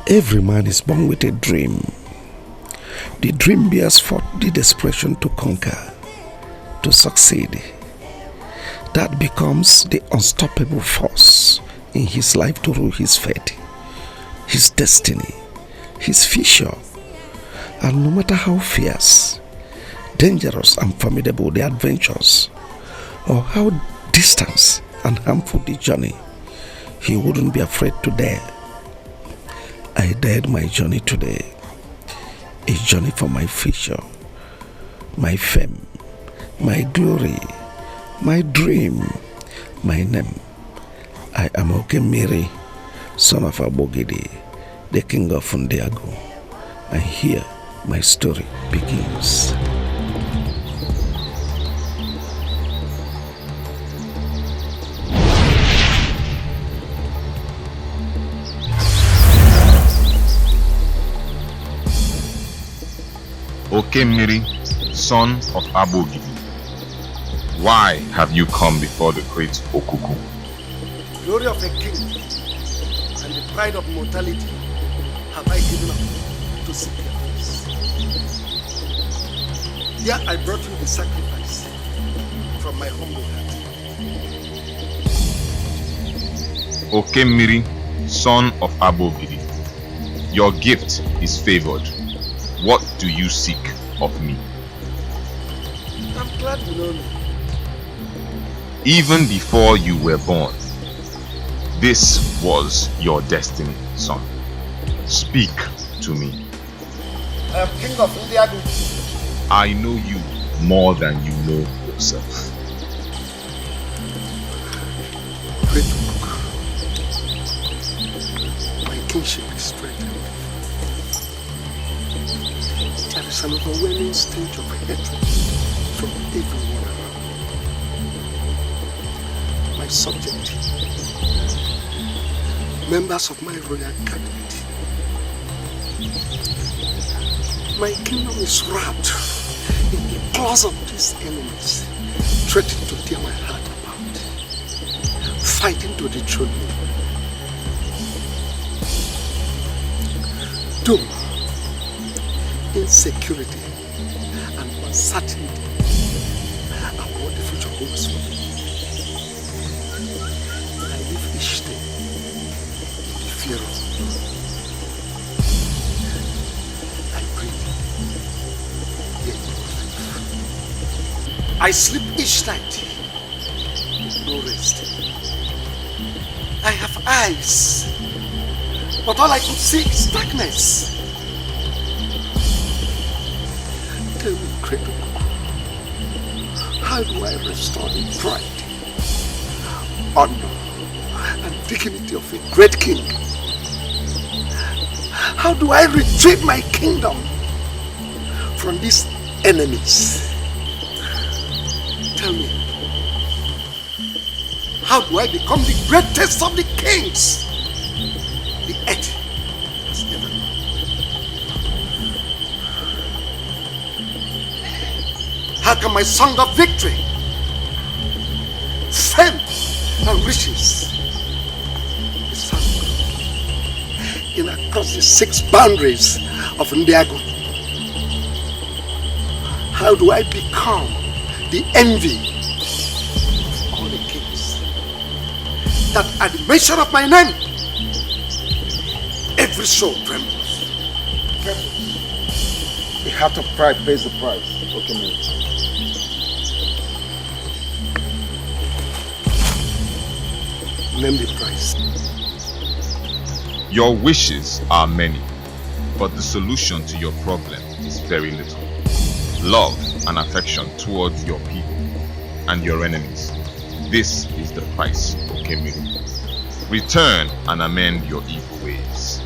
Every man is born with a dream. The dream bears forth the desperation to conquer, to succeed. That becomes the unstoppable force in his life to rule his fate, his destiny, his future. And no matter how fierce, dangerous and formidable the adventures, or how distant and harmful the journey, he wouldn't be afraid to dare. I dared my journey today, a journey for my future, my fame, my glory, my dream, my name. I am Okemiri, son of Abogidi, the king of Ndiagu, and here my story begins. Okemiri, son of Abogidi, why have you come before the great Okuku? Glory of a king and the pride of mortality have I given up to seek your face. Here I brought you the sacrifice from my humble heart. Okemiri, son of Abogidi, your gift is favored. What do you seek of me? I'm glad you know me. Even before you were born, this was your destiny, son. Speak to me. I am king of Ndiagu. I know you more than you know yourself. Great book. My kingship is strengthened. There is an overwhelming stage of hatred from everyone around. My subject, members of my royal cabinet. My kingdom is wrapped in the claws of these enemies, threatening to tear my heart apart, fighting to dethrone me. Doom, insecurity, and uncertainty about what the future holds for me. I live each day in the fear of the Lord. I breathe, yet I sleep each night with no rest. I have eyes, but all I could see is darkness. Tell me, Credo, how do I restore the pride, honor, and dignity of a great king? How do I retrieve my kingdom from these enemies? Tell me, how do I become the greatest of the kings the earth has ever known? How can my song of victory, fame, and riches be sung in across the 6 boundaries of Ndiagu? How do I become the envy of all the kings, that at the mention of my name, every soul trembles? The heart of pride pays the price. Okay, man. Name the price. Your wishes are many, but the solution to your problem is very little. Love and affection towards your people and your enemies. This is the price, Okemiri. Return and amend your evil ways.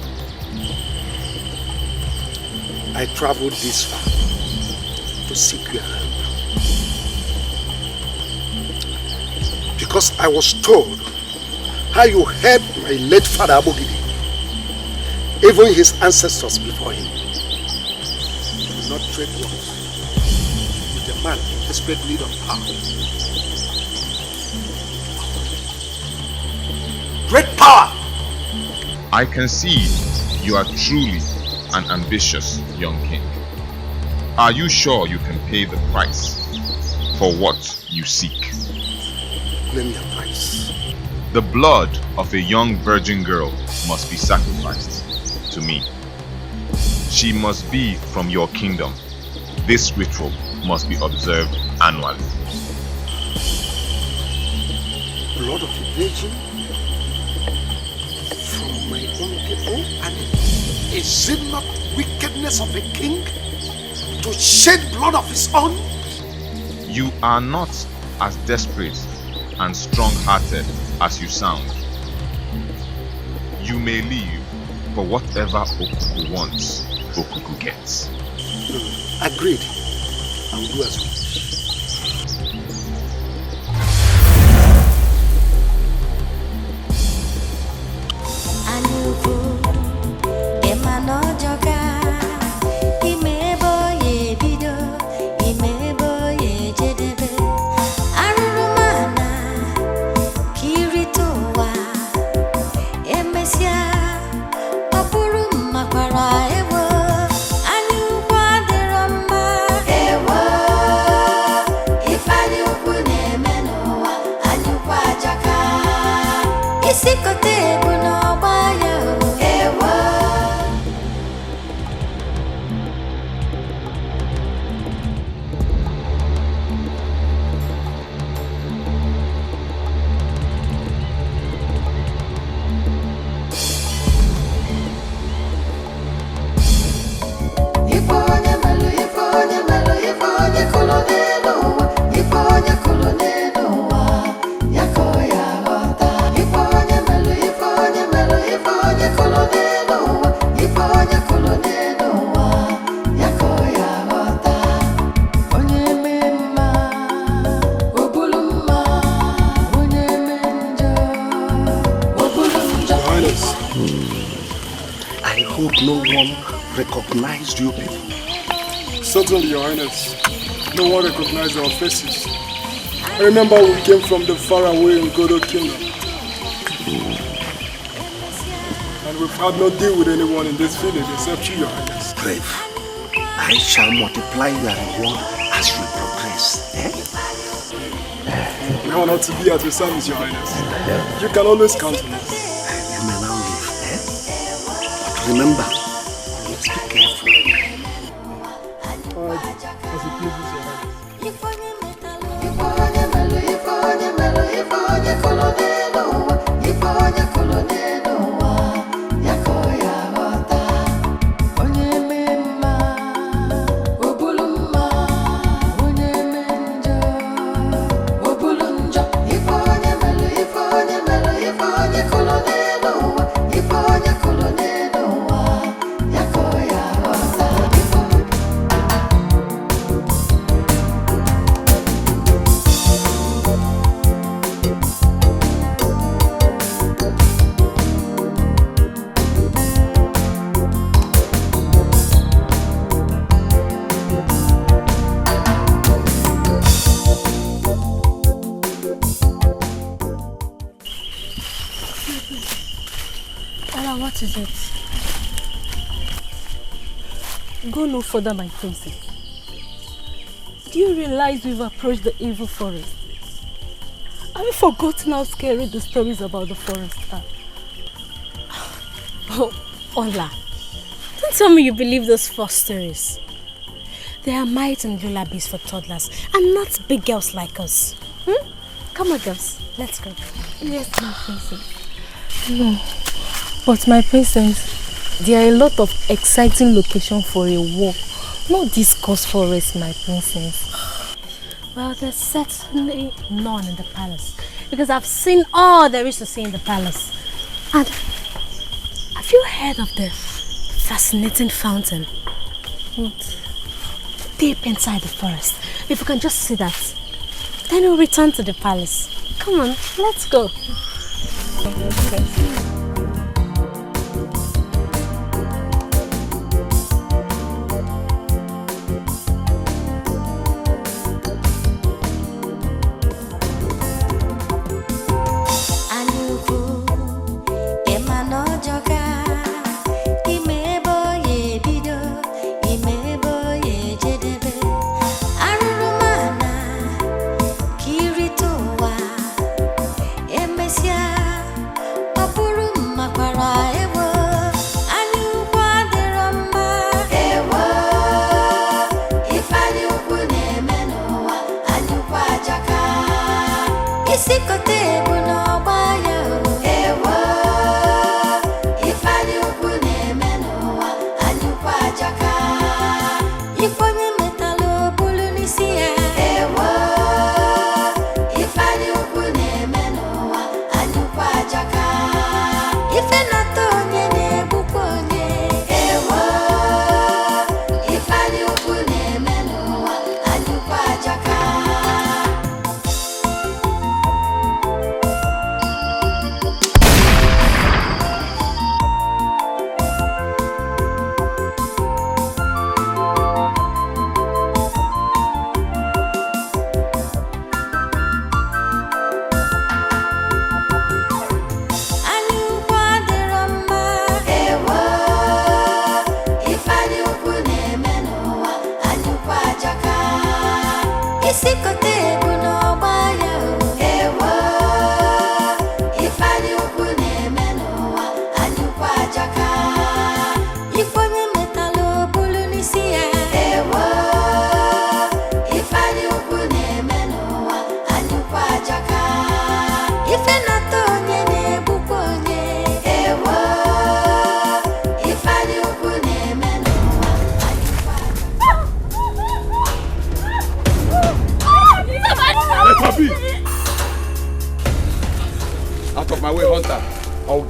I traveled this far to seek your help, because I was told how you helped my late father Abogidi, even his ancestors before him. You will not trade words with a man in desperate need of power. Great power! I concede You are truly an ambitious young king. Are you sure you can pay the price for what you seek? Name your price. The blood of a young virgin girl must be sacrificed to me. She must be from your kingdom. This ritual must be observed annually. Blood of a virgin from my own people? And is it not wickedness of a king to shed blood of his own? You are not as desperate and strong-hearted as you sound. You may leave, for whatever Okuku wants, Okuku gets. Agreed. I will do as well. Recognized you people? Certainly, Your Highness. No one recognized our faces. I remember we came from the faraway Ngodo kingdom. And we've had no deal with anyone in this village except you, Your Highness. Brave. I shall multiply your reward as we progress. We are not to be at your service, Your Highness. You can always count on us. You may now leave. But remember, let's be careful. As it pleases Your Highness. What is it? Go no further, my princess. Do you realize we've approached the evil forest? Have you forgotten how scary the stories about the forest are? Oh, Ola, don't tell me you believe those false stories. They are might and lullabies for toddlers and not big girls like us. Come on, girls, let's go. Yes, my princess. No. But my princess, there are a lot of exciting locations for a walk. No discuss forest, my princess. Well, there's certainly none in the palace. Because I've seen all there is to see in the palace. And have you heard of the fascinating fountain? What? Deep inside the forest. If we can just see that, then we'll return to the palace. Come on, let's go.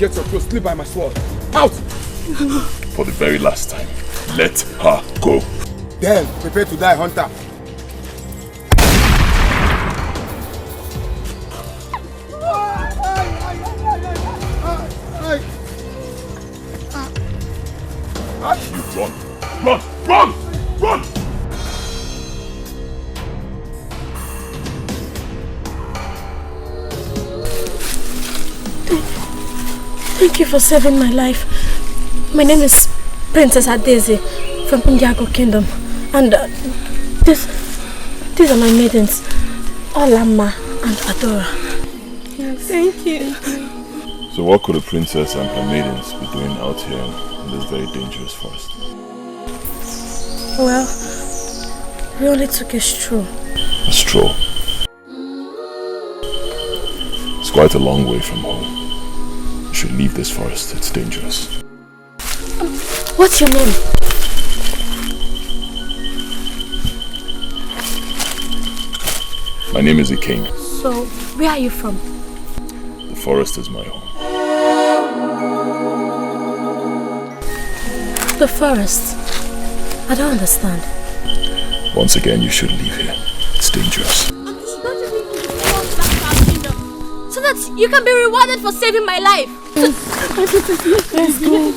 get your clothes, sleep by my sword. Out! For the very last time, let her go. Then, prepare to die, hunter. You run! Run! Run! Run! Thank you for saving my life. My name is Princess Ezeh from Ndiagu Kingdom, and these are my maidens, Olama and Adora. Yes. Thank you. So what could a princess and her maidens be doing out here in this very dangerous forest? Well, we only took a stroll. A stroll? It's quite a long way from home. You should leave this forest, it's dangerous. What's your name? My name is a king. So, where are you from? The forest is my home. The forest? I don't understand. Once again, you should leave here. It's dangerous. So that you can be rewarded for saving my life. Let's go.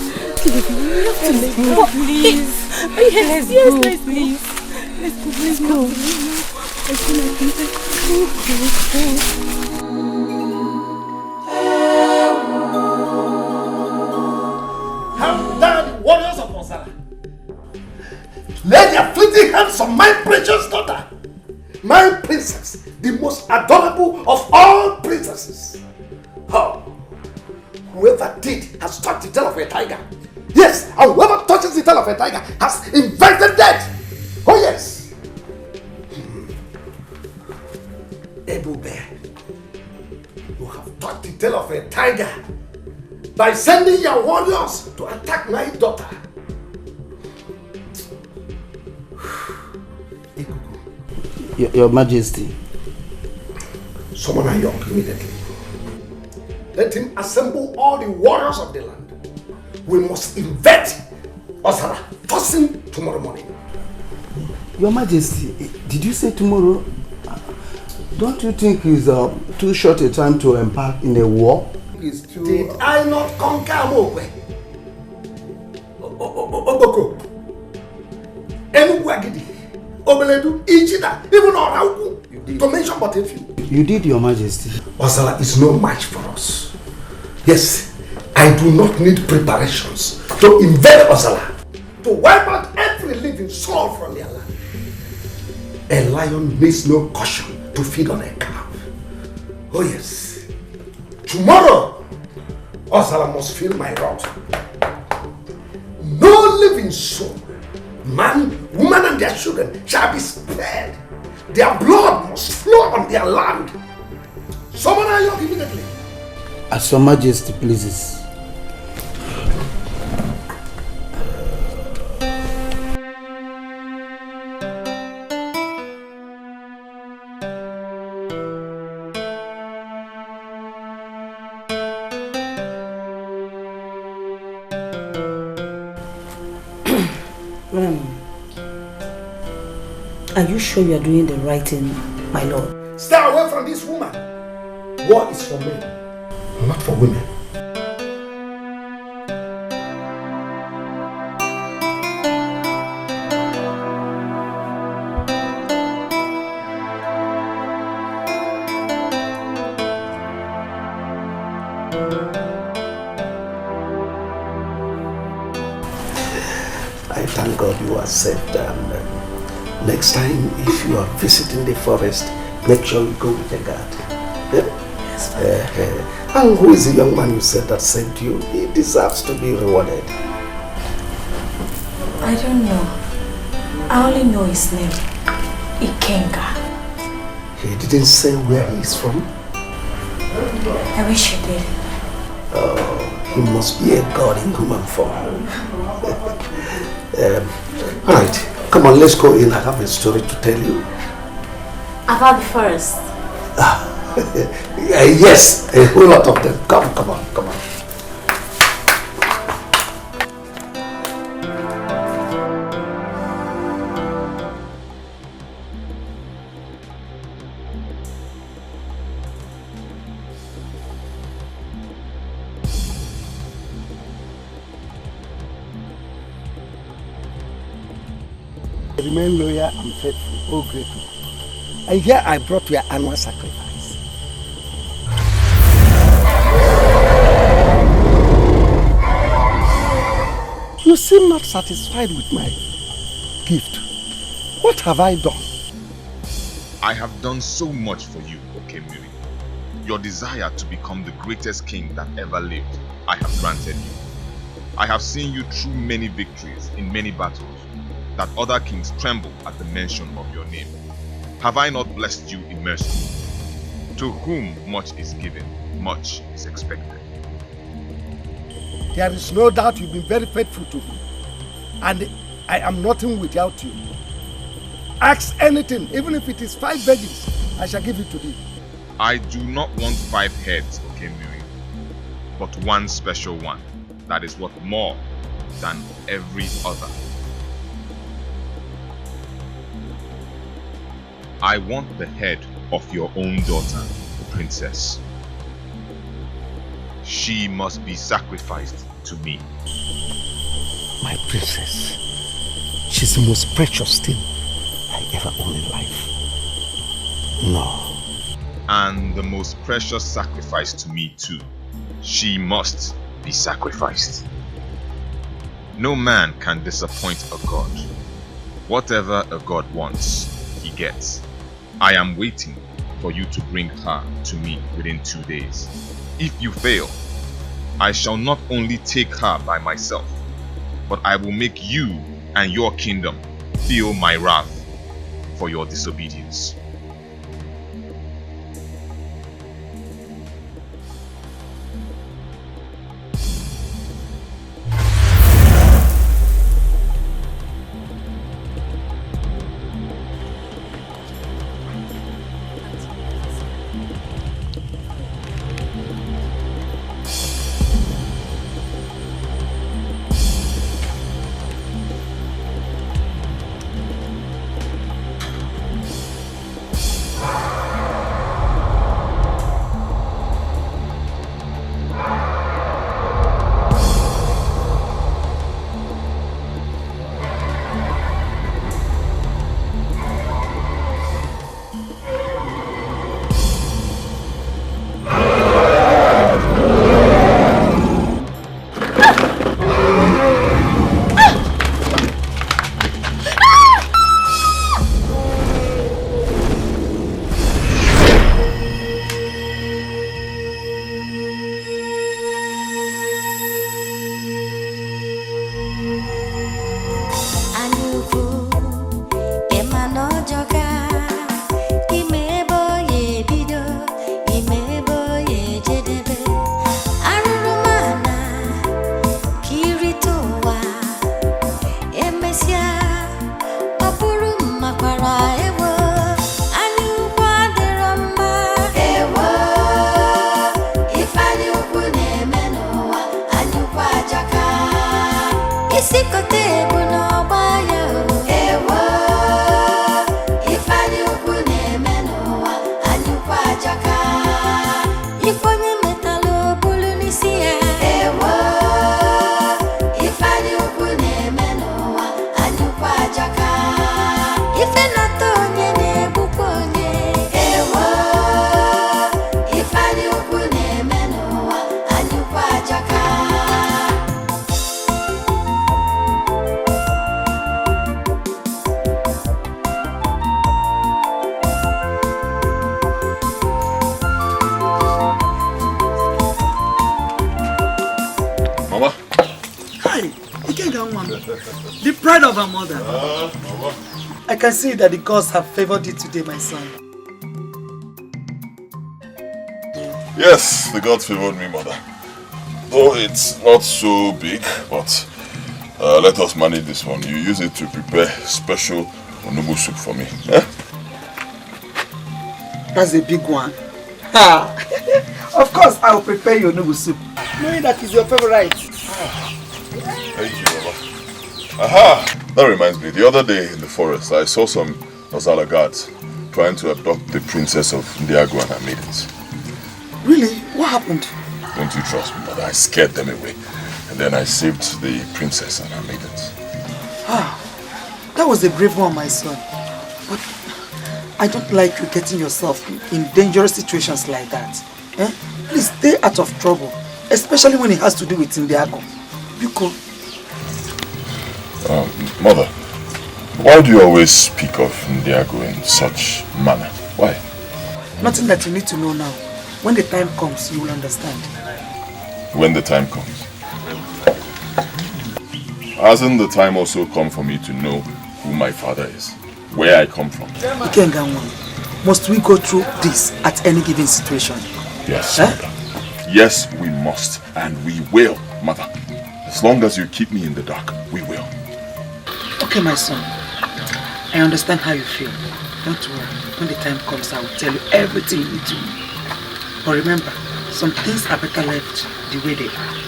Let's go, please. Yes, please. Let's go. Have done, warriors of Ozara. Lay their fleeting hands on my precious daughter, my princess, the most adorable of all princesses. Oh, whoever did has touched the tail of a tiger. Yes, and whoever touches the tail of a tiger has invited death. Oh yes. Ibeh, you have touched the tail of a tiger by sending your warriors to attack my daughter. Your Majesty. Summon Ayok immediately. Let him assemble all the warriors of the land. We must invade Ozara first thing tomorrow morning. Your Majesty, did you say tomorrow? Don't you think it's too short a time to embark in a war? Did I not conquer Mogwe? Oboko, Enuguagidi, Obeledu, Ijida, even Orauku, to mention but a few. You did, Your Majesty. Ozara is no match for us. Yes, I do not need preparations to invade Ozara, to wipe out every living soul from their land. A lion needs no caution to feed on a calf. Oh yes, tomorrow Ozara must feel my wrath. No living soul, man, woman and their children shall be spared. Their blood must flow on their land. Summon Ayok immediately. As Your Majesty pleases. Are you sure you are doing the right thing, my lord? Stay away from this woman. War is for men, not for women. I thank God you are safe. Next time, if you are visiting the forest, make sure you go with a guard. Yes, and who is the young man you said that saved you? He deserves to be rewarded. I don't know. I only know his name. Ikenga. He didn't say where he is from? I wish he did. Oh, he must be a god in human form. Alright, come on, let's go in. I have a story to tell you. About the forest. Yes, a whole lot of them. Come on. Remain loyal and faithful, O great one. And here I brought your annual sacrifice. You seem not satisfied with my gift. What have I done? I have done so much for you, Okemiri. Your desire to become the greatest king that ever lived, I have granted you. I have seen you through many victories in many battles, that other kings tremble at the mention of your name. Have I not blessed you in mercy? To whom much is given, much is expected. There is no doubt you've been very faithful to me, and I am nothing without you. Ask anything, even if it is 5 virgins, I shall give it to thee. I do not want 5 heads, Okemiri, but one special one that is worth more than every other. I want the head of your own daughter, the princess. She must be sacrificed to me. My princess, she's the most precious thing I ever owned in life. No. And the most precious sacrifice to me too. She must be sacrificed. No man can disappoint a god. Whatever a god wants, he gets. I am waiting for you to bring her to me within 2 days. If you fail, I shall not only take her by myself, but I will make you and your kingdom feel my wrath for your disobedience. The pride of our mother. I can see that the gods have favored you today, my son. Yes, the gods favored me, mother. Though it's not so big, but let us manage this one. You use it to prepare special onubu soup for me. Eh? That's a big one. Ha! Of course, I will prepare your onubu soup, knowing that is your favorite. Thank you, Baba. Aha! That reminds me, the other day in the forest, I saw some Ozala guards trying to abduct the princess of Ndiagu and her maidens. Really? What happened? Don't you trust me, mother? I scared them away. And then I saved the princess and her maidens. Ah, That was a brave one, my son. But I don't like you getting yourself in dangerous situations like that. Eh? Please stay out of trouble, especially when it has to do with Ndiagu. Biko. Mother, why do you always speak of Ndiagu in such manner? Why? Nothing that you need to know now. When the time comes, you will understand. When the time comes. Hasn't the time also come for me to know who my father is? Where I come from? Must we go through this at any given situation? Yes, Mother. Yes, we must. And we will, Mother. As long as you keep me in the dark, we will. Okay, my son. I understand how you feel. Don't worry. When the time comes, I will tell you everything you need to know. But remember, some things are better left the way they are.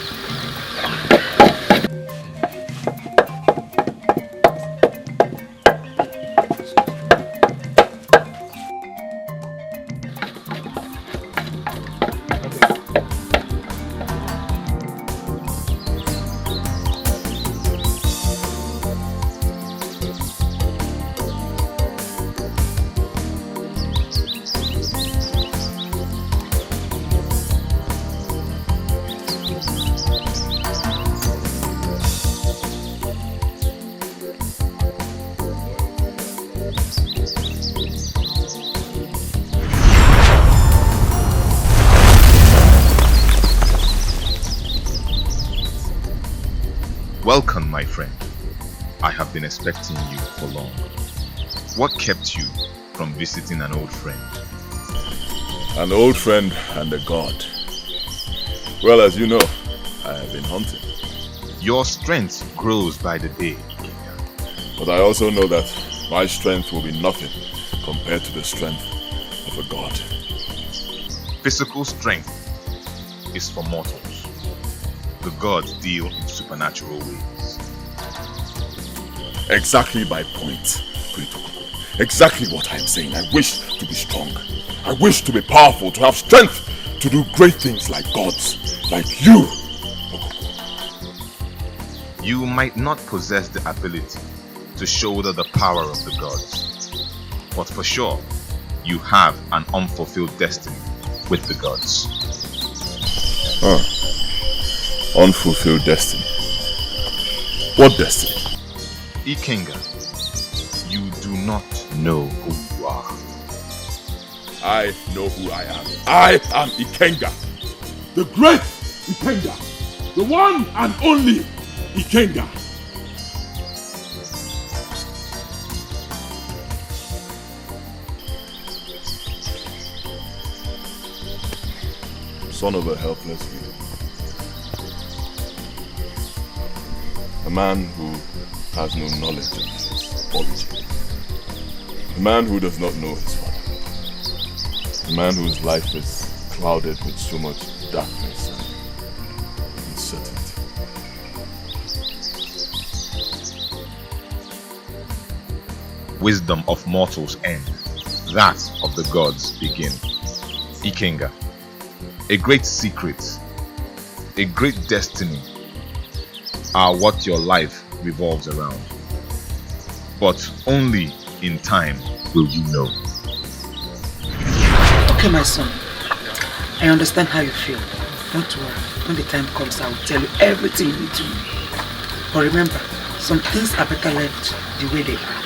Welcome, my friend. I have been expecting you for long. What kept you from visiting an old friend? An old friend and a god. Well, as you know, I have been hunting. Your strength grows by the day. But I also know that my strength will be nothing compared to the strength of a god. Physical strength is for mortals. The gods deal in supernatural ways. Exactly my point, Rita. Exactly what I am saying. I wish to be strong. I wish to be powerful, to have strength to do great things like gods, like you. You might not possess the ability to shoulder the power of the gods, but for sure, you have an unfulfilled destiny with the gods. Unfulfilled destiny. What destiny? Ikenga, you do not know who you are. I know who I am. I am Ikenga. The great Ikenga. The one and only Ikenga. Son of a helpless widow. A man who has no knowledge of his origin. A man who does not know his father. A man whose life is clouded with so much darkness and uncertainty. Wisdom of mortals end, that of the gods begin. Ikenga, a great secret, a great destiny are what your life revolves around. But only in time will you know. Okay, my son. I understand how you feel. Don't worry. When the time comes, I will tell you everything you need to know. But remember, some things are better left the way they are.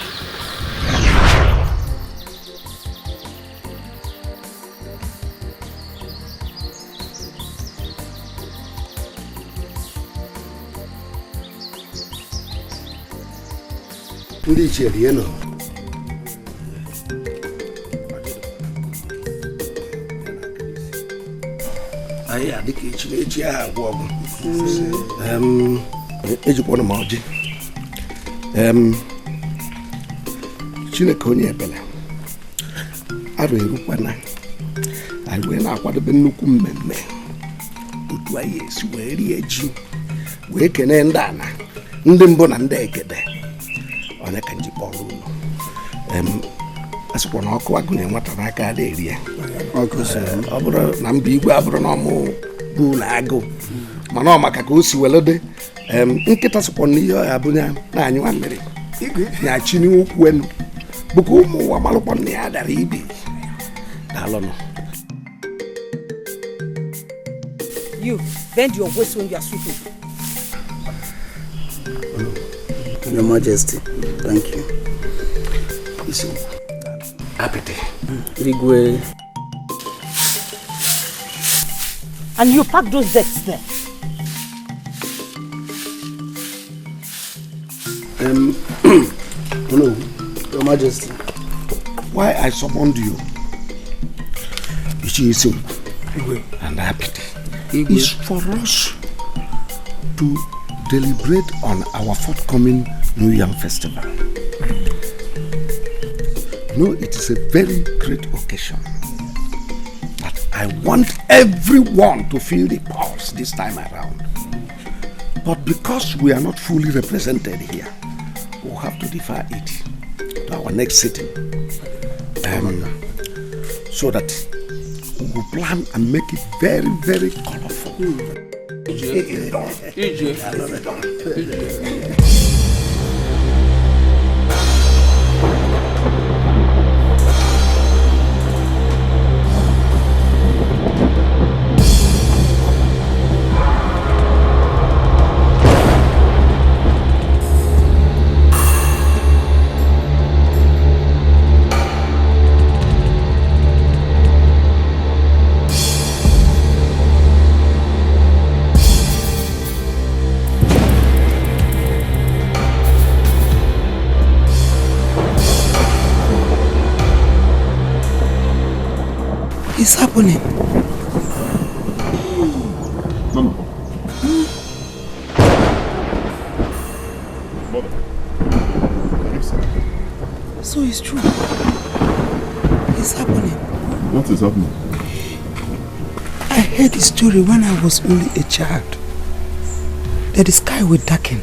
Ndiagu, you know. I had the kitchen, Ejipona Maji. Chinekonia Bella. I will when I went out what the Benukum men. But why is where the edge? We can end Dana. Ndimbon and Dekede. On a candy ball. As one or quaggling what I got area. Abra Nambi Abronomo Bulago. Manoma Kakusi Welode. Inketas upon Neo Abuja, 9 1 minute. nyachini ukwenu buku umu wa malupon ni adari ibi dalono. You bend your waist when you are sweeping. Your Majesty, thank you. Listen, apete. Rigwe. And you pack those decks there. No, Your Majesty. Why I summoned you? Ichi and apete is for us to deliberate on our forthcoming New Yam Festival. No, it is a very great occasion. But I want everyone to feel the pulse this time around. But because we are not fully represented here, we'll have to defer it to our next sitting. So that we will plan and make it very, very colorful. It's happening. Mama. Mother. So it's true. It's happening. What is happening? I heard the story when I was only a child. That the sky will darken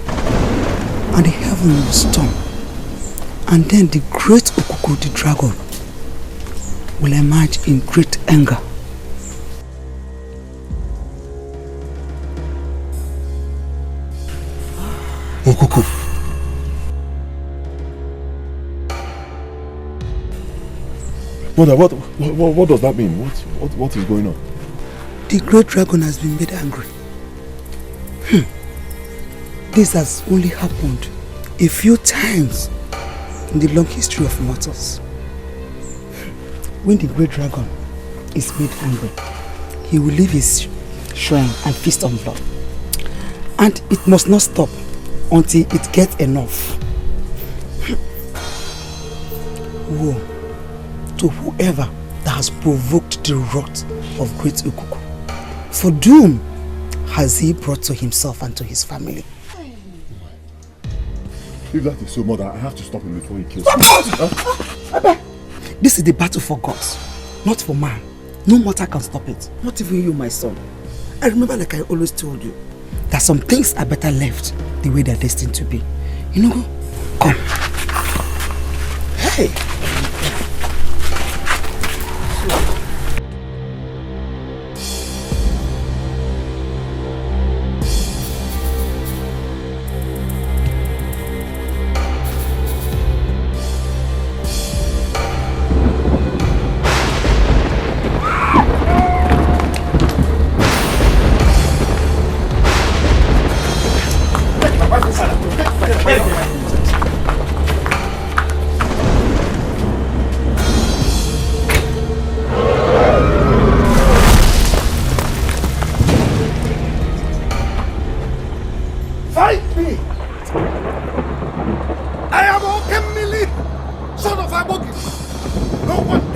and the heaven will storm. And then the great Okuku, the dragon, will emerge in great anger. Okuku. Mother, what does that mean? What is going on? The great dragon has been made angry. This has only happened a few times in the long history of mortals. When the great dragon is made angry, he will leave his shrine and feast on blood. And it must not stop until it gets enough. Woe to whoever that has provoked the wrath of great Ukuku. For doom has he brought to himself and to his family. If that is so, Mother, I have to stop him before he kills me. This is the battle for gods, not for man. No mortal can stop it. Not even you, my son. I remember, like I always told you, that some things are better left the way they're destined to be. You know, come. Hey! Oh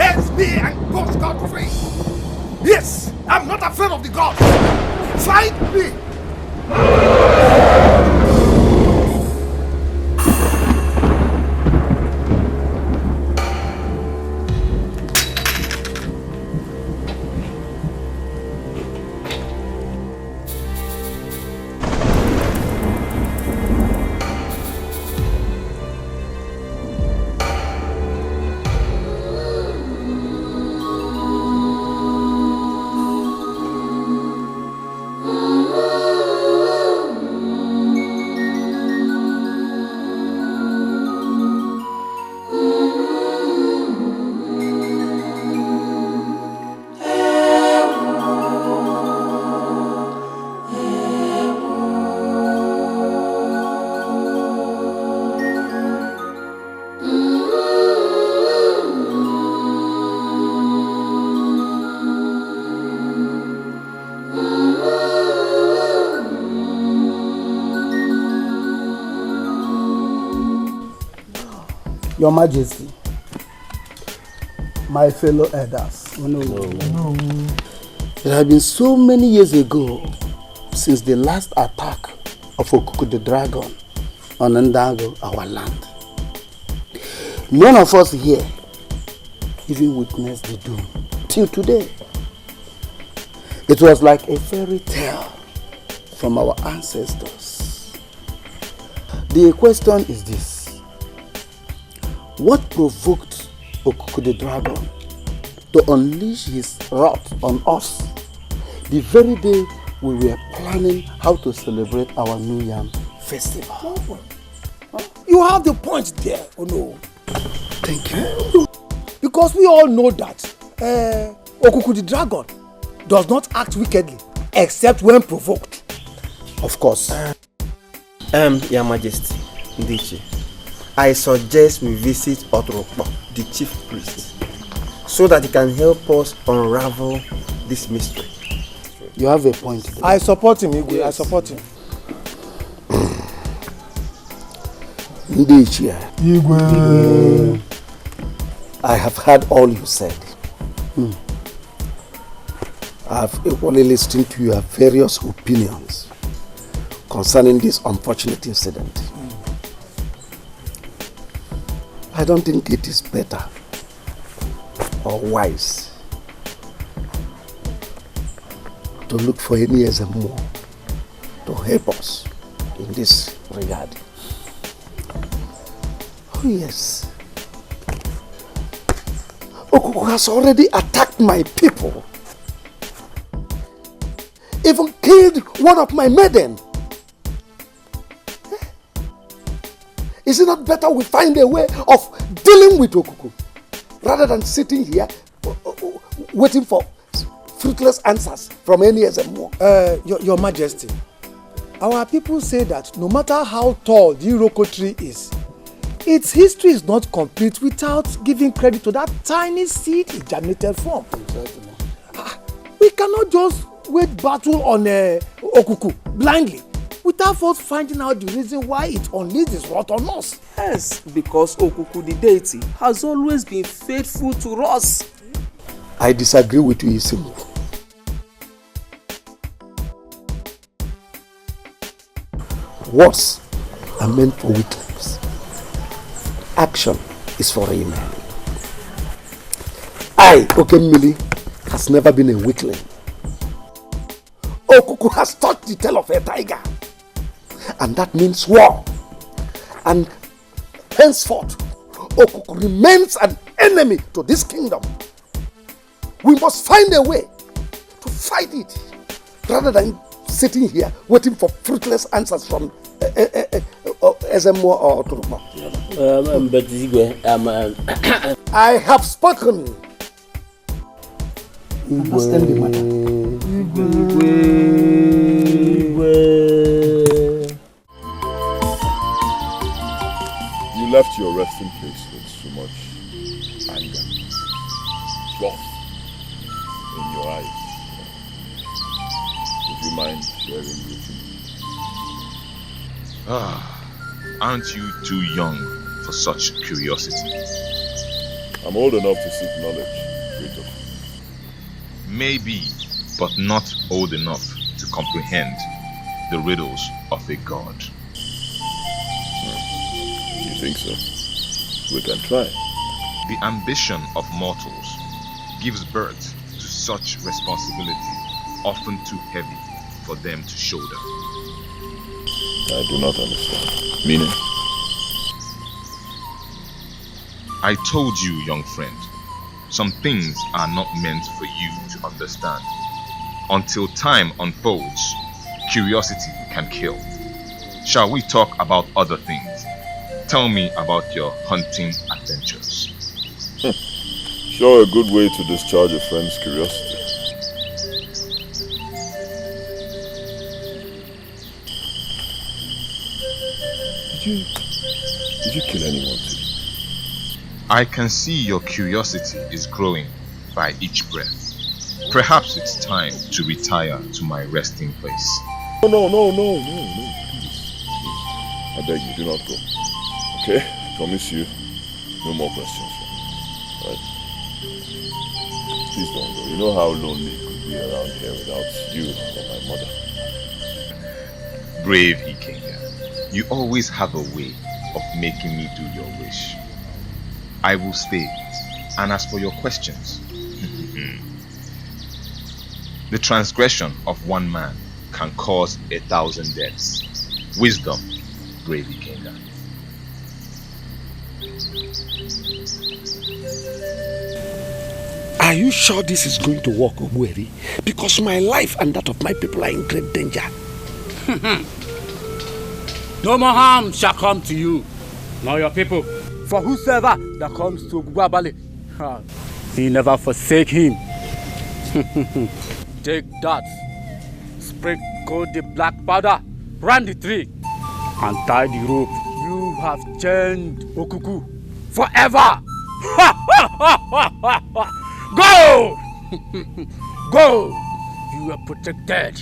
Your Majesty, my fellow elders, no. It has been so many years ago since the last attack of Okuku the dragon on Ndiagu, our land. None of us here even witnessed the doom till today. It was like a fairy tale from our ancestors. The question is this: what provoked Okuku the dragon to unleash his wrath on us the very day we were planning how to celebrate our New Yam festival? You have the point there, no. Thank you. Because we all know that Okuku the dragon does not act wickedly except when provoked. Of course. Your Majesty, Nkechi, I suggest we visit Otrokpo, the chief priest, so that he can help us unravel this mystery. You have a point there. I support him, Igwe. Yes. I support him. Nkechi, Igwe. I have heard all you said. I have equally listened to your various opinions concerning this unfortunate incident. I don't think it is better or wise to look for any Ezeh more to help us in this regard. Oh yes. Okuku has already attacked my people. Even killed one of my maiden. Is it not better we find a way of dealing with Okuku rather than sitting here waiting for fruitless answers from any Ezeh more? Your Majesty, our people say that no matter how tall the Iroko tree is, its history is not complete without giving credit to that tiny seed it germinated from. We cannot just wage battle on Okuku blindly without first finding out the reason why it unleashed its wrath on us. Yes, because Okuku the deity has always been faithful to us. I disagree with you, Isimu. Words are meant for weaklings. Action is for a man. I, Okemmili, has never been a weakling. Okuku has touched the tail of a tiger. And that means war. And henceforth, Okuku remains an enemy to this kingdom. We must find a way to fight it rather than sitting here waiting for fruitless answers from Ezeh or Turuma. I have spoken. Understand the matter. You left your resting place with so much anger, wrath in your eyes. Would you mind sharing with me? Aren't you too young for such curiosity? I'm old enough to seek knowledge, Rita. Maybe, but not old enough to comprehend the riddles of a god. You think so? We can try. The ambition of mortals gives birth to such responsibility, often too heavy for them to shoulder. I do not understand. Meaning? I told you, young friend, some things are not meant for you to understand. Until time unfolds, curiosity can kill. Shall we talk about other things? Tell me about your hunting adventures. Sure, a good way to discharge a friend's curiosity. Did you kill anyone today? I can see your curiosity is growing by each breath. Perhaps it's time to retire to my resting place. No, please. I beg you, do not go. Okay? I promise you, No more questions. Right? Please don't go. You know how lonely it could be around here without you or my mother. Brave Ikenga, you always have a way of making me do your wish. I will stay. And as for your questions, the transgression of one man can cause 1,000 deaths. Wisdom, brave Ikenga. Are you sure this is going to work, Oguegbu? Because my life and that of my people are in great danger. No more harm shall come to you, nor your people. For whosoever that comes to Oguegbu, he never forsake him. Take that, sprinkle the black powder round the tree, and tie the rope. You have chained Okuku forever. Go! Go! You are protected.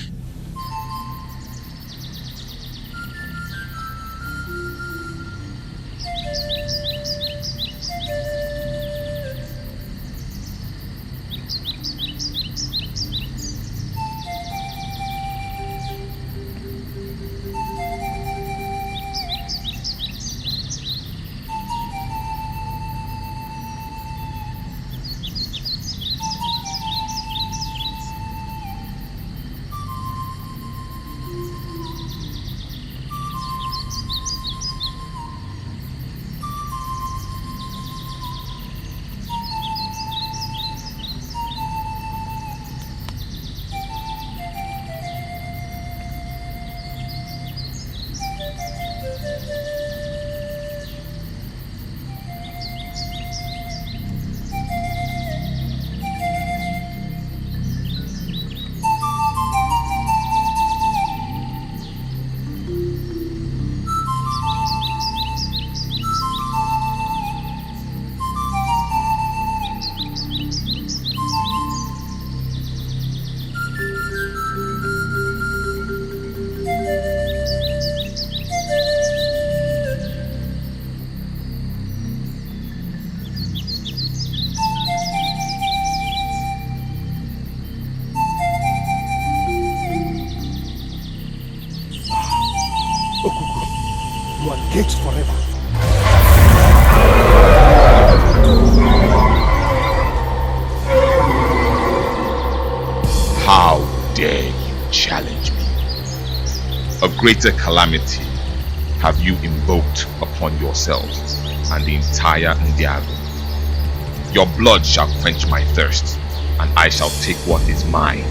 Forever. How dare you challenge me? A greater calamity have you invoked upon yourselves and the entire Ndiagu. Your blood shall quench my thirst, and I shall take what is mine.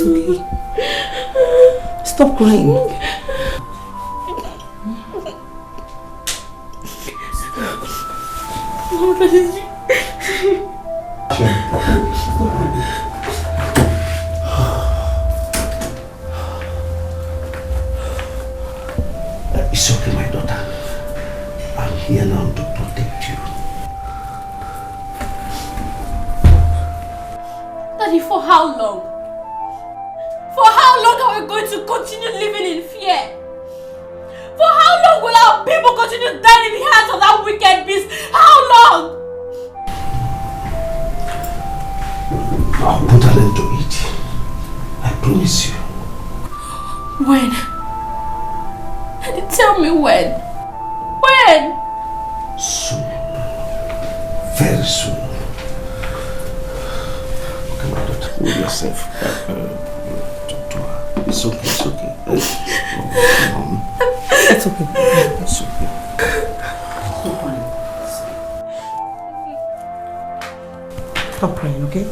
It's okay. Stop crying. It's okay, my daughter. I'm here now to protect you. Daddy, for how long? For how long are we going to continue living in fear? For how long will our people continue dying in the hands of that wicked beast? How long? I'll put an end to it. I promise you. When? Tell me when. When? Soon. Very soon. Okay, my daughter, hold yourself. Talk to her. It's okay, it's okay. It's okay. It's okay. Stop crying, okay?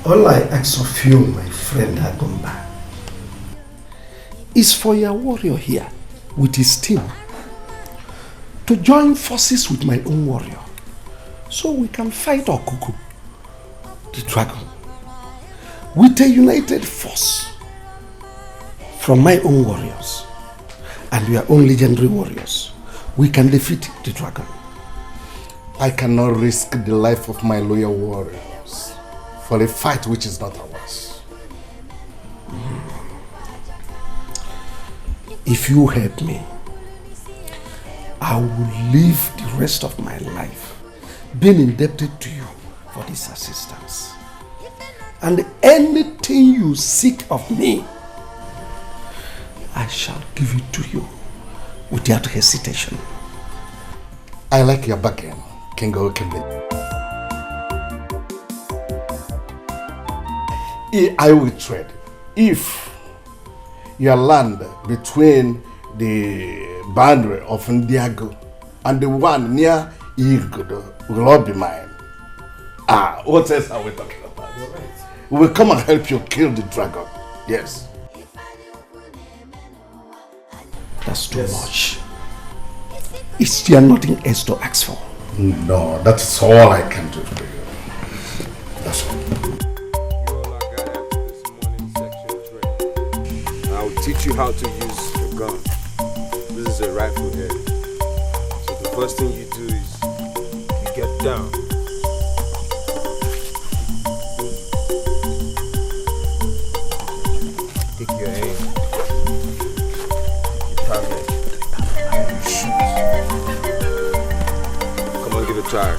All I ask of you, my friend Agumba, is for your warrior here with his team to join forces with my own warrior so we can fight Okuku, the dragon, with a united force from my own warriors and your own legendary warriors. We can defeat the dragon. I cannot risk the life of my loyal warriors for a fight which is not ours. If you help me, I will live the rest of my life being indebted to you for this assistance. And anything you seek of me, I shall give it to you without hesitation. I like your bargain, King Oguegbu. I will trade if your land between the boundary of Ndiagu and the one near Igodo will all be mine. What else are we talking about? We will come and help you kill the dragon. Yes. That's too much. Is there nothing else to ask for? No, that's all I can do for you. That's all. I'll teach you how to use the gun. This is a rifle head. So the first thing you do is you get down. Take your aim. You target. You shoot. Come on, give it a try.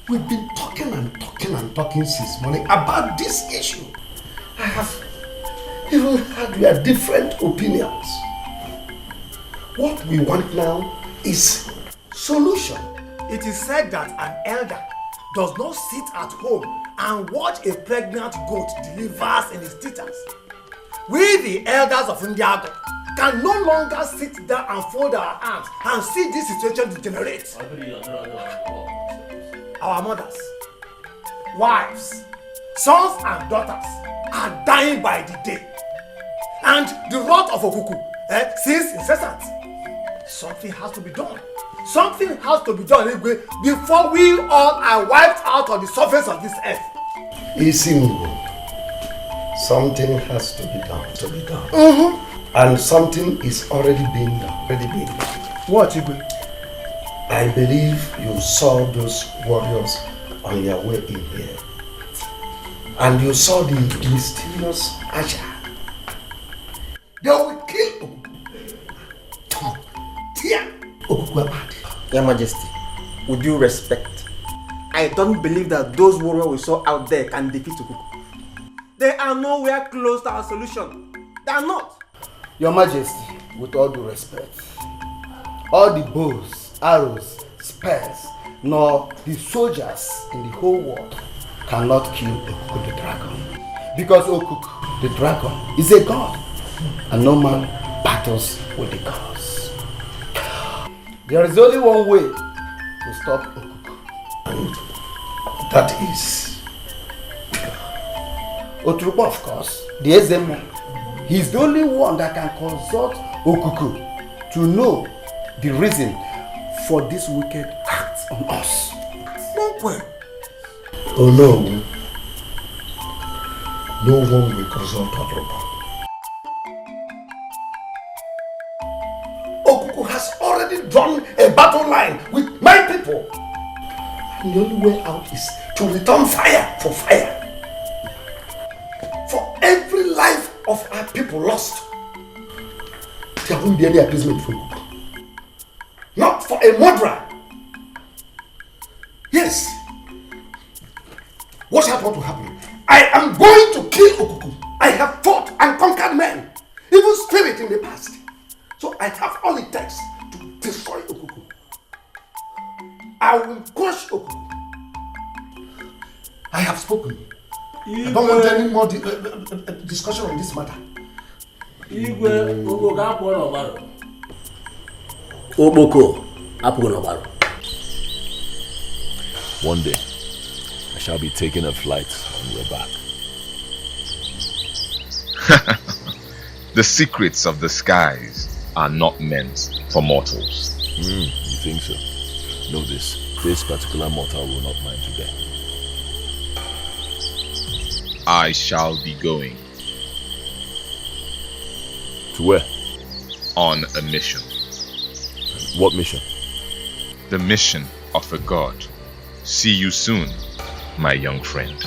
We've been talking and talking since morning about this issue. I have even had your different opinions. What we want now is solution. It is said that an elder does not sit at home and watch a pregnant goat delivers in his teethers. We, the elders of Ndiagu, can no longer sit down and fold our arms and see this situation degenerate. Our mothers, wives, sons and daughters are dying by the day. And the wrath of Okuku seems incessant. Something has to be done. Something has to be done anyway before we all are wiped out on the surface of this earth. Something has to be done. And something is already being done. What, Igwe? I believe you saw those warriors on your way in here. And you saw the mysterious Asha. They will kill Your Majesty, with due respect, I don't believe that those warriors we saw out there can defeat Okuku. They are nowhere close to our solution. They are not. Your Majesty, with all due respect, all the bows, arrows, spears, nor the soldiers in the whole world cannot kill Okuku the dragon. Because Okuku the dragon is a god, and no man battles with the gods. There is only one way to stop Okuku, and that is Otrukpa, of course, the Ezeh. He's the only one that can consult Okuku to know the reason for this wicked act on us. Oh no. No one will consult Otrukpa. Okuku has already drawn a battle line with my people. And the only way out is to return fire for fire. For every life of our people lost, there won't be any appeasement for Okuku. Not for a murderer. Yes. What's about to happen? I am going to kill Okuku. I have fought and conquered men, even spirit in the past. So I have all it takes to destroy Okuku. I will crush Okuku. I have spoken. I don't want any more discussion on this matter. One day, I shall be taking a flight on your back. The secrets of the skies are not meant for mortals. You think so? Know this particular mortal will not mind today. I shall be going. To where? On a mission. What mission? The mission of a god. See you soon, my young friend.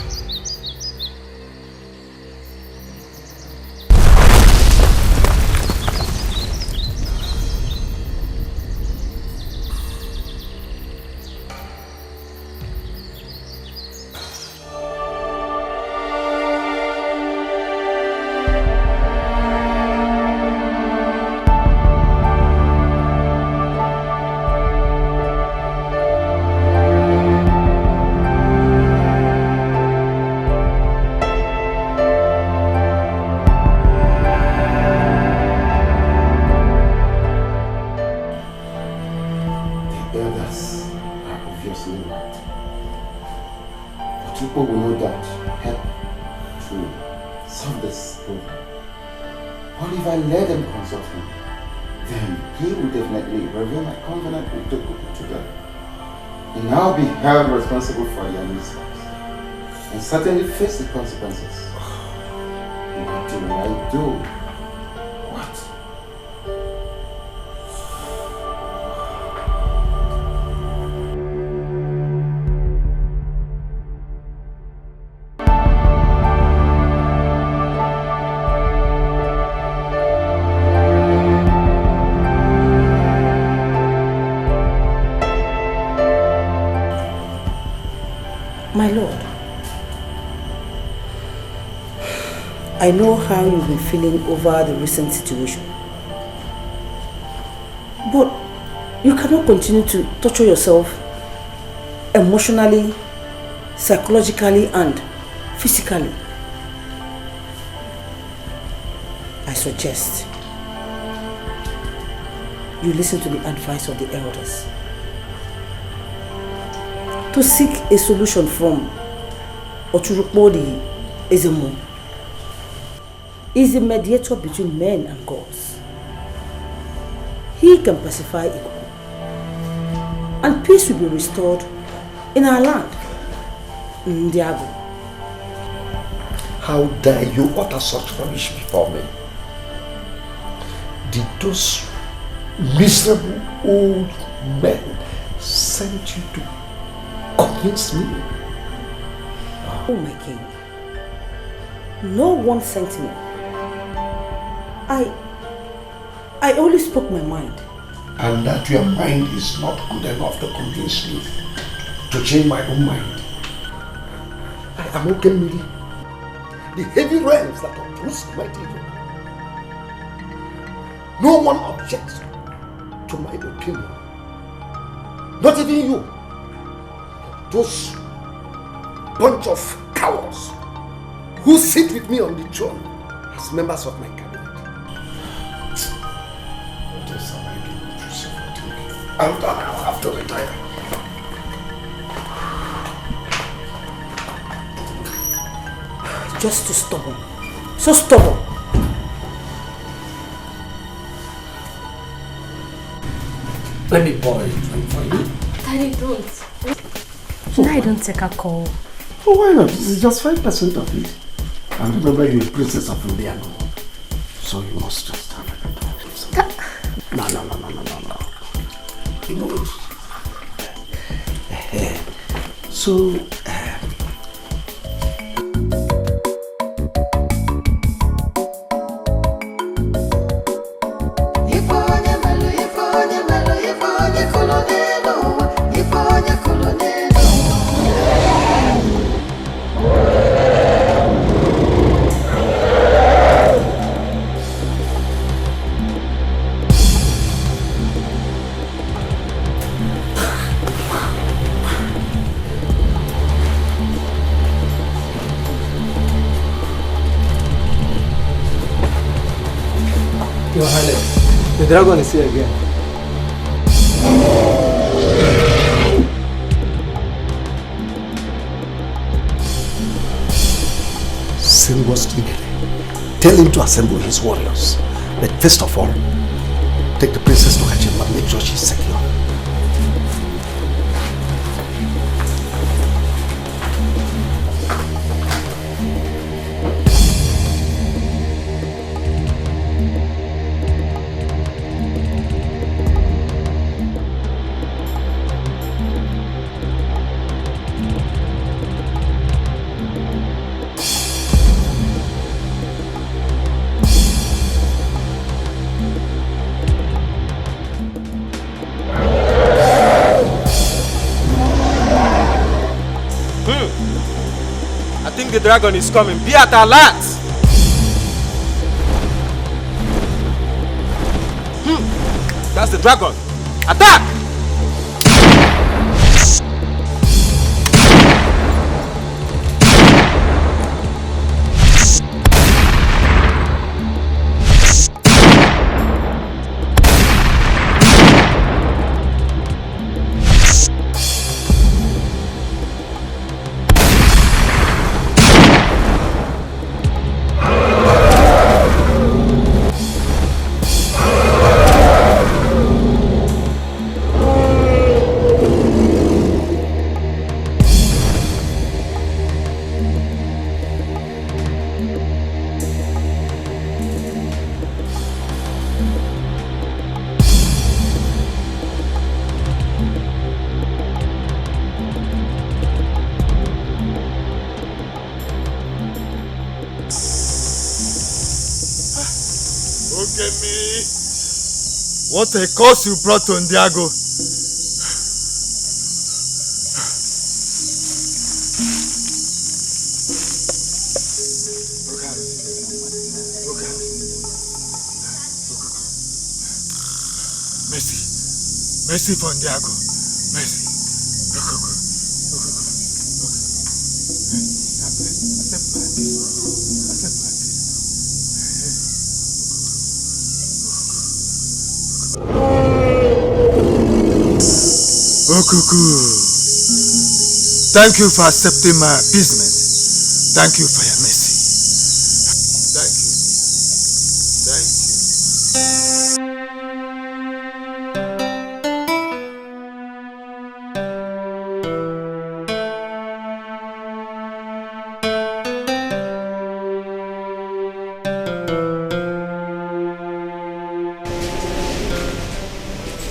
Held responsible for your mistakes and certainly face the consequences. What do I do? What? My lord, I know how you've been feeling over the recent situation. But you cannot continue to torture yourself emotionally, psychologically, and physically. I suggest you listen to the advice of the elders to seek a solution from Oturukpo the Ezeh. He is the mediator between men and gods. He can pacify Ikuku, and peace will be restored in our land, Ndiagu. How dare you utter such rubbish before me? Did those miserable old men send you to convince me? Oh my king, no one sent me. I only spoke my mind. And that your mind is not good enough to convince me to change my own mind. I am Oguegbu. The heavy rains that uproots my evil. No one objects to my opinion. Not even you. Those bunch of cowards who sit with me on the throne as members of my cabinet. What else am I doing to think? I'll have to retire. Just too stubborn. So stubborn. Let me pour a drink for you. Daddy, don't. I don't take a call. Oh, why not? This is just 5% of it. And remember, you're a princess of Ndiagu. So you must just have it. No. You know. So, Your Highness, the dragon is here again. send Wasn. Tell him to assemble his warriors. But first of all, take the princess to her chamber and make sure she's secure. The dragon is coming. Be at alert! That's the dragon. Attack! What a curse you brought to Ndiagu. Mercy for Ndiagu. Mercy. Okuku. Thank you for accepting my appeasement. Thank you for your mercy. Thank you. Thank you.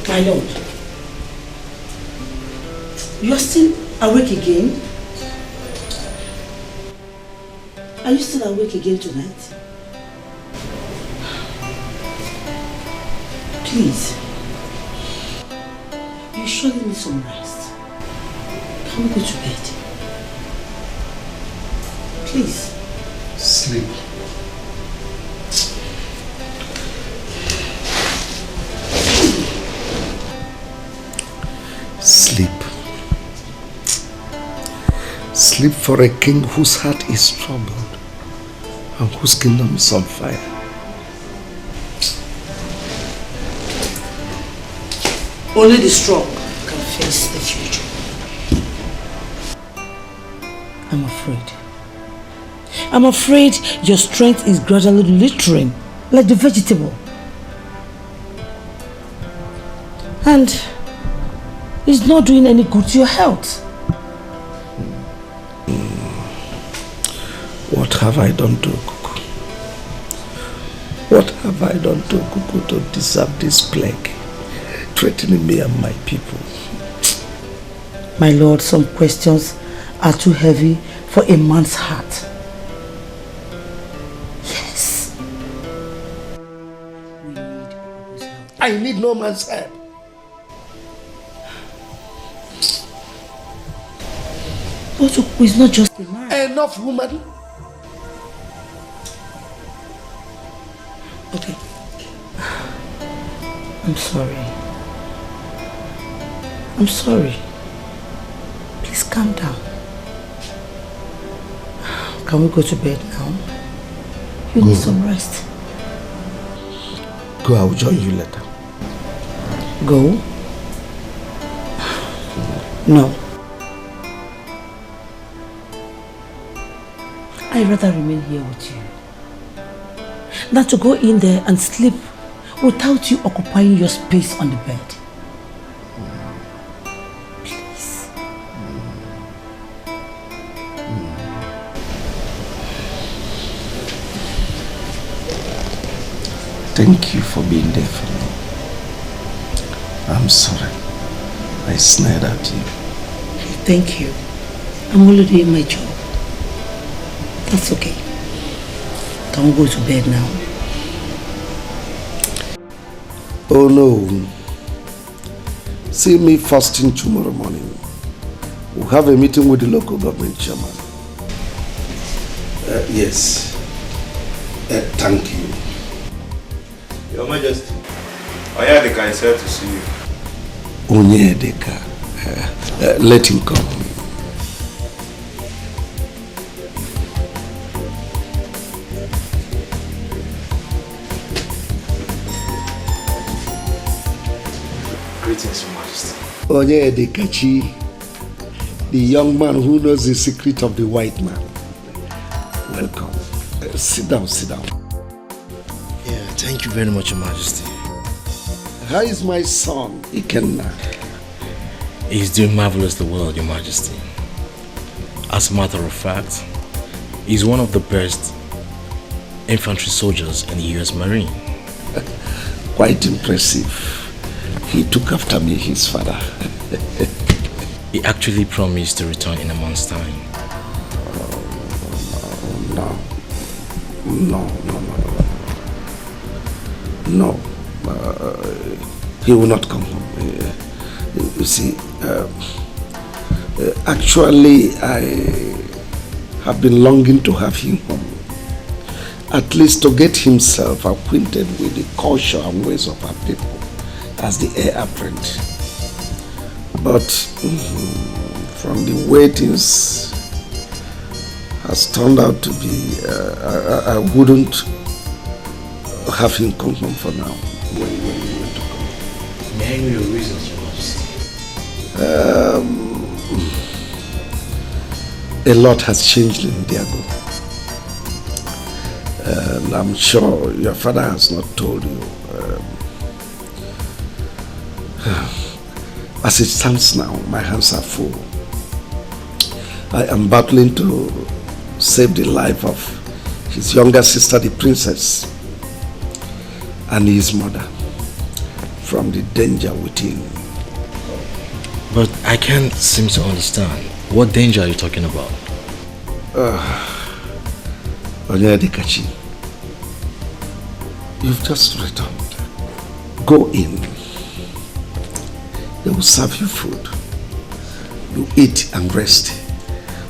My lord, you are still awake again? Are you still awake again tonight? Please, you surely need some rest. Can we go to bed? Please. Sleep. Sleep. Sleep for a king whose heart is troubled and whose kingdom is on fire. Only the strong can face the future. I'm afraid. I'm afraid your strength is gradually withering like the vegetable. And it's not doing any good to your health. What have I done to Okuku? What have I done to Okuku to deserve this plague, threatening me and my people? My lord, some questions are too heavy for a man's heart. Yes. I need no man's help. But Okuku is not just a man. Enough, woman. Okay. I'm sorry. I'm sorry. Please calm down. Can we go to bed now? You need some rest. Go, I will join you later. Go? No. I'd rather remain here with you than to go in there and sleep without you occupying your space on the bed. Please. Thank you for being there for me. I'm sorry. I snared at you. Thank you. I'm only doing my job. That's okay. Can we go to bed now? Oh no. See me first thing tomorrow morning. We'll have a meeting with the local government chairman. Yes. Thank you. Your Majesty, Onyedika is here to see you. Onyedika. Let him come. Greetings, Your Majesty. Nkechi, the young man who knows the secret of the white man. Welcome. Sit down, sit down. Yeah, thank you very much, Your Majesty. How is my son, Ikenna? He's doing marvelously well, Your Majesty. As a matter of fact, he's one of the best infantry soldiers in the US Marine. Quite impressive. He took after me, his father. He actually promised to return in a month's time. No. He will not come home. You see, actually, I have been longing to have him home. At least to get himself acquainted with the culture and ways of our people as the heir apparent. But from the way things has turned out to be, I wouldn't have him come home for now. When you want to come. May I know your reasons, Your Majesty? A lot has changed in Ndiagu. And I'm sure your father has not told you. As it stands now, my hands are full. I am battling to save the life of his younger sister, the princess, and his mother from the danger within. But I can't seem to understand. What danger are you talking about? Nkechi, you've just returned. Go in. They will serve you food. You eat and rest.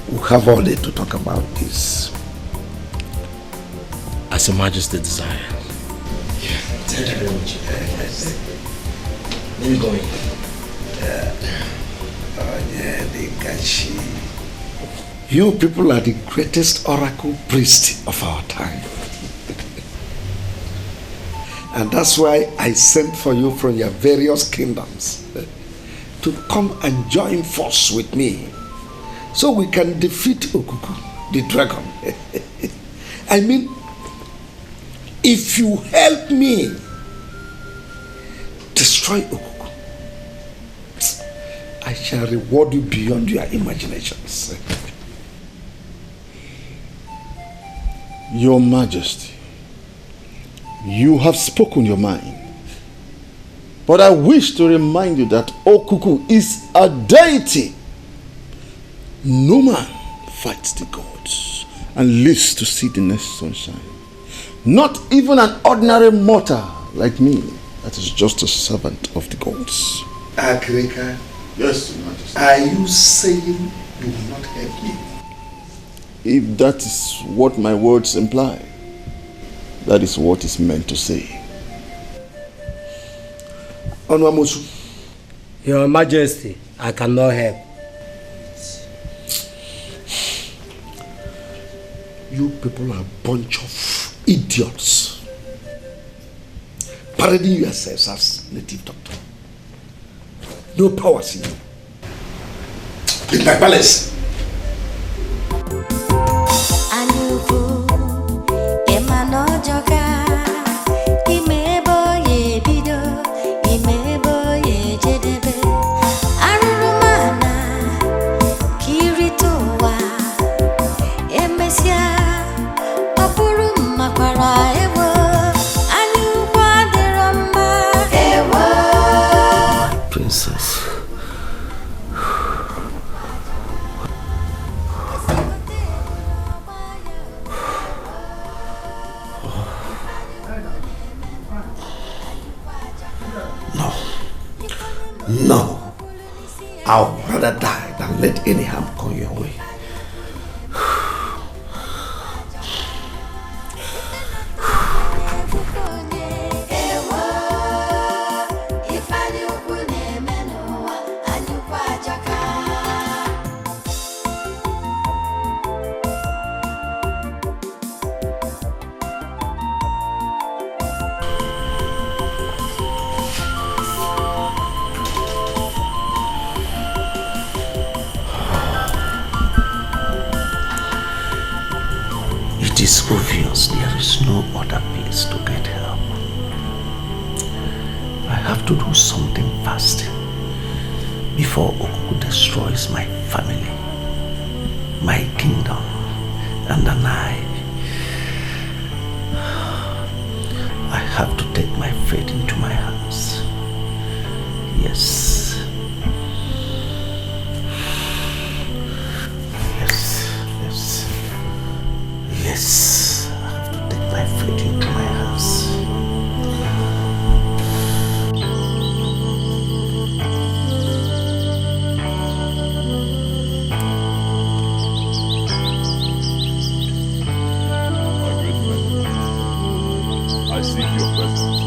We'll have all day to talk about this. As Your Majesty desire. Thank you very much. Let me go in. Nkechi. You people are the greatest oracle priest of our time. And that's why I sent for you from your various kingdoms to come and join force with me so we can defeat Okuku, the dragon. I mean, if you help me destroy Okuku, I shall reward you beyond your imaginations. Your Majesty, you have spoken your mind. But I wish to remind you that Okuku is a deity. No man fights the gods and lives to see the next sunshine. Not even an ordinary mortal like me that is just a servant of the gods. Akrika, yes, Your Majesty. Are you saying you will not help me? If that is what my words imply, that is what is meant to say. Your Majesty, I cannot help. You people are a bunch of idiots, parading yourselves as native doctor. No powers in you. In my palace. Princess. No. I'll rather die than let any harm come your way. It is obvious there is no other place to get help. I have to do something fast before Okuku destroys my family, my kingdom, and then I have to take my fate into my hands. Yes. Yes, I have to take my fate into my hands. My great friend, I seek your presence.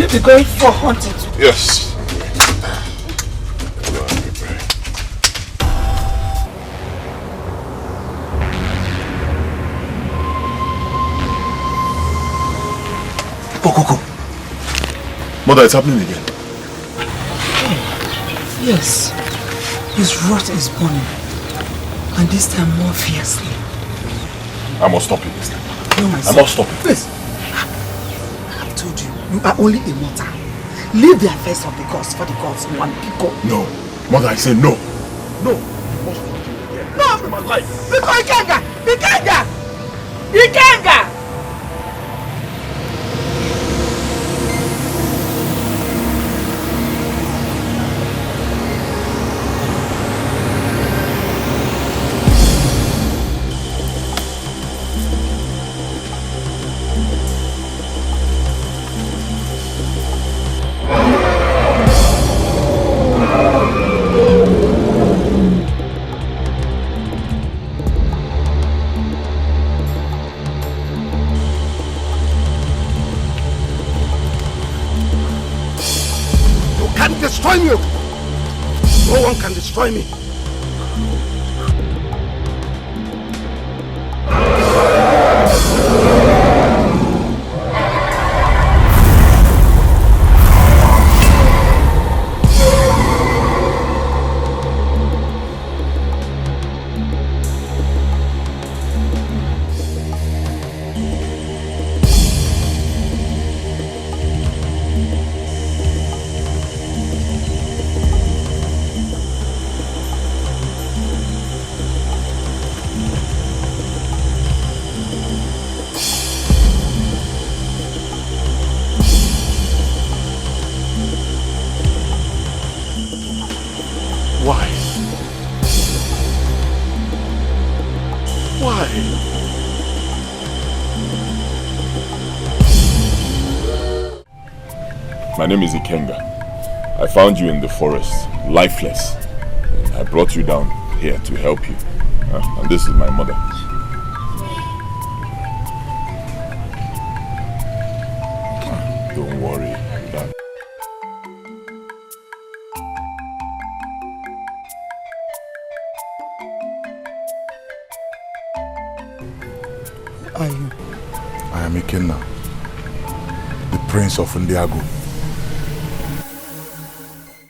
you be going for hunting too? Yes. Coco. Mother, it's happening again. Yes. His wrath is burning. And this time more fiercely. I must stop it this time. No, my son. I must stop it. Please. I've told you, you are only a mortal. Leave the affairs of the gods for the gods one people. No. Mother, I say no. No. You must not do it again. No! My life. Because Ikenga! Ikenga! Destroy me! No one can destroy me. My name is Ikenga. I found you in the forest, lifeless. And I brought you down here to help you. And this is my mother. Don't worry, Dad. Who are you? I am Ikenna, the prince of Ndiagu.